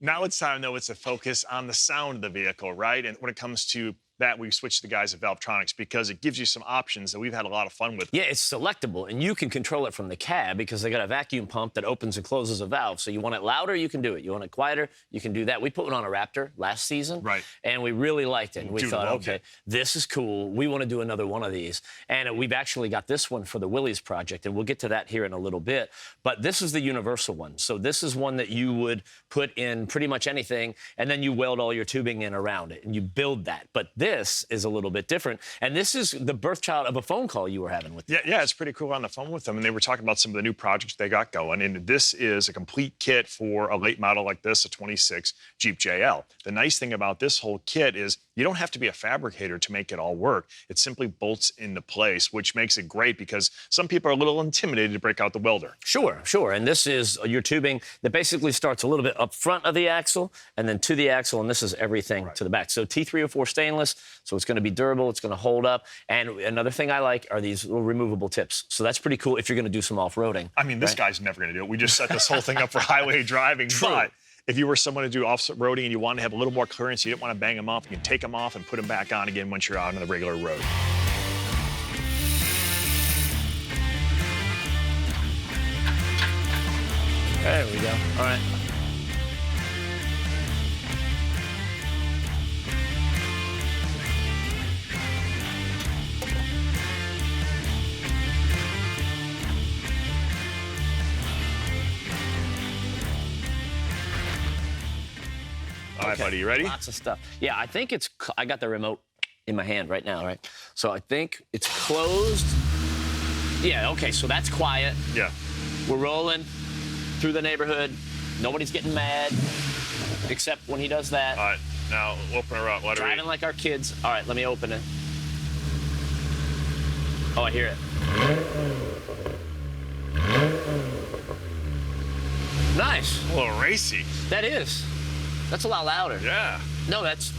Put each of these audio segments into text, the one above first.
Now it's time, though, it's a focus on the sound of the vehicle, right? And when it comes to that, we switched to the guys at Valvetronics because it gives you some options that we've had a lot of fun with. Yeah, it's selectable, and you can control it from the cab because they got a vacuum pump that opens and closes a valve. So you want it louder, you can do it. You want it quieter, you can do that. We put one on a Raptor last season, Right. and we really liked it. And we Dude, thought, loved okay, it. this is cool. We want to do another one of these. And we've actually got this one for the Willys project, and we'll get to that here in a little bit. But this is the universal one. So this is one that you would put in pretty much anything, and then you weld all your tubing in around it, and you build that. But this is a little bit different. And this is the birth child of a phone call you were having with them. Yeah, it's pretty cool on the phone with them. And they were talking about some of the new projects they got going. And this is a complete kit for a late model like this, a 26 Jeep JL. The nice thing about this whole kit is you don't have to be a fabricator to make it all work. It simply bolts into place, which makes it great because some people are a little intimidated to break out the welder. Sure, sure. And this is your tubing that basically starts a little bit up front of the axle and then to the axle, and this is everything to the back. So T304 stainless, so it's going to be durable, it's going to hold up. And another thing I like are these little removable tips. So that's pretty cool if you're going to do some off-roading. I mean, this guy's never going to do it. We just set this whole thing up for highway driving. True. But if you were someone to do off-roading and you want to have a little more clearance, you didn't want to bang them off, you can take them off and put them back on again once you're out on the regular road. There we go. All right. All right, buddy, you ready? Lots of stuff. Yeah, I think it's, I got the remote in my hand right now, right? So I think it's closed. Yeah, okay, so that's quiet. Yeah. We're rolling through the neighborhood. Nobody's getting mad, except when he does that. All right, now open her up. Let her Driving eat. like our kids. All right, let me open it. Oh, I hear it. Nice. A little racy. That is. That's a lot louder. Yeah. No, that's...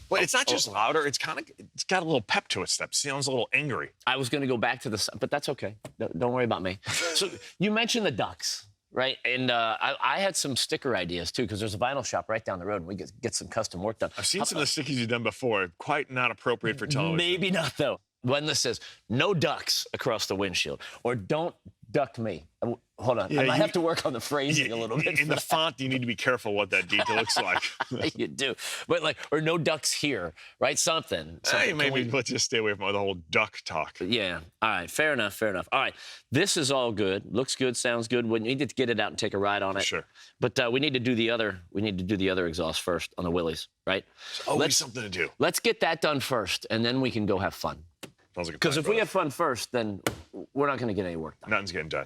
Well, it's not just louder. It's got a little pep to its step. Sounds a little angry. I was going to go back to the... But that's okay. Don't worry about me. So you mentioned the ducks, right? And I had some sticker ideas, too, because there's a vinyl shop right down the road, and we get some custom work done. I've seen some of the stickies you've done before. Quite not appropriate for television. Maybe not, though. One that says, no ducks across the windshield, or don't duck me. Hold on. Yeah, I might have to work on the phrasing a little bit. In the font, you need to be careful what that detail looks like. You do. But, like, or no ducks here, right? Something. Hey, maybe let's just stay away from the whole duck talk. Yeah. All right. Fair enough. Fair enough. All right. This is all good. Looks good. Sounds good. We need to get it out and take a ride on it. Sure. But we need to do the other. We need to do the other exhaust first on the Willys, right? There's always something to do. Let's get that done first, and then we can go have fun. Sounds like a Because plan, if we brother. have fun first, then we're not going to get any work done. Nothing's getting done.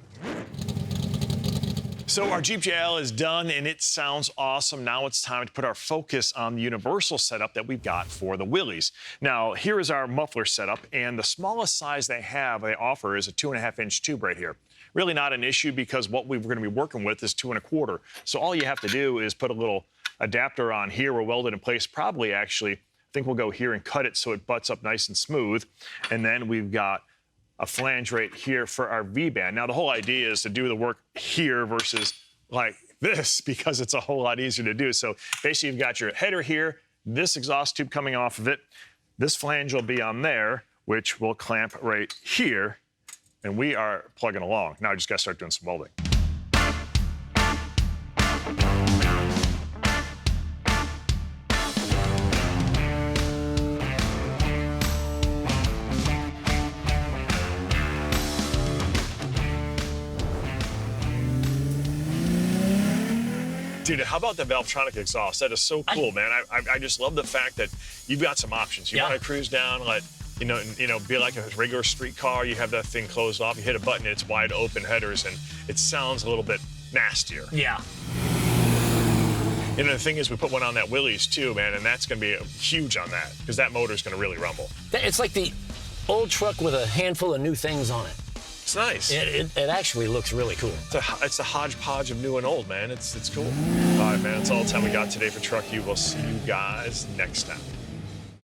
So our Jeep JL is done, and it sounds awesome. Now it's time to put our focus on the universal setup that we've got for the Willys. Now, here is our muffler setup, and the smallest size they offer is a 2.5-inch tube right here. Really not an issue because what we're going to be working with is 2.25. So all you have to do is put a little adapter on here. We'll weld it in place. Probably, actually, I think we'll go here and cut it so it butts up nice and smooth. And then we've got a flange right here for our V-band. Now, the whole idea is to do the work here versus like this because it's a whole lot easier to do. So basically, you've got your header here, this exhaust tube coming off of it. This flange will be on there, which will clamp right here. And we are plugging along. Now I just got to start doing some welding. Dude, how about the Valvetronic exhaust? That is so cool, man. I just love the fact that you've got some options. You want to cruise down, let you know, be like a regular street car. You have that thing closed off. You hit a button, it's wide open headers, and it sounds a little bit nastier. Yeah. And the thing is, we put one on that Willys too, man, and that's going to be huge on that because that motor's going to really rumble. It's like the old truck with a handful of new things on it. It's nice. It actually looks really cool. It's a hodgepodge of new and old, man. It's cool. All right, man. That's all the time we got today for Truck U. We'll see you guys next time.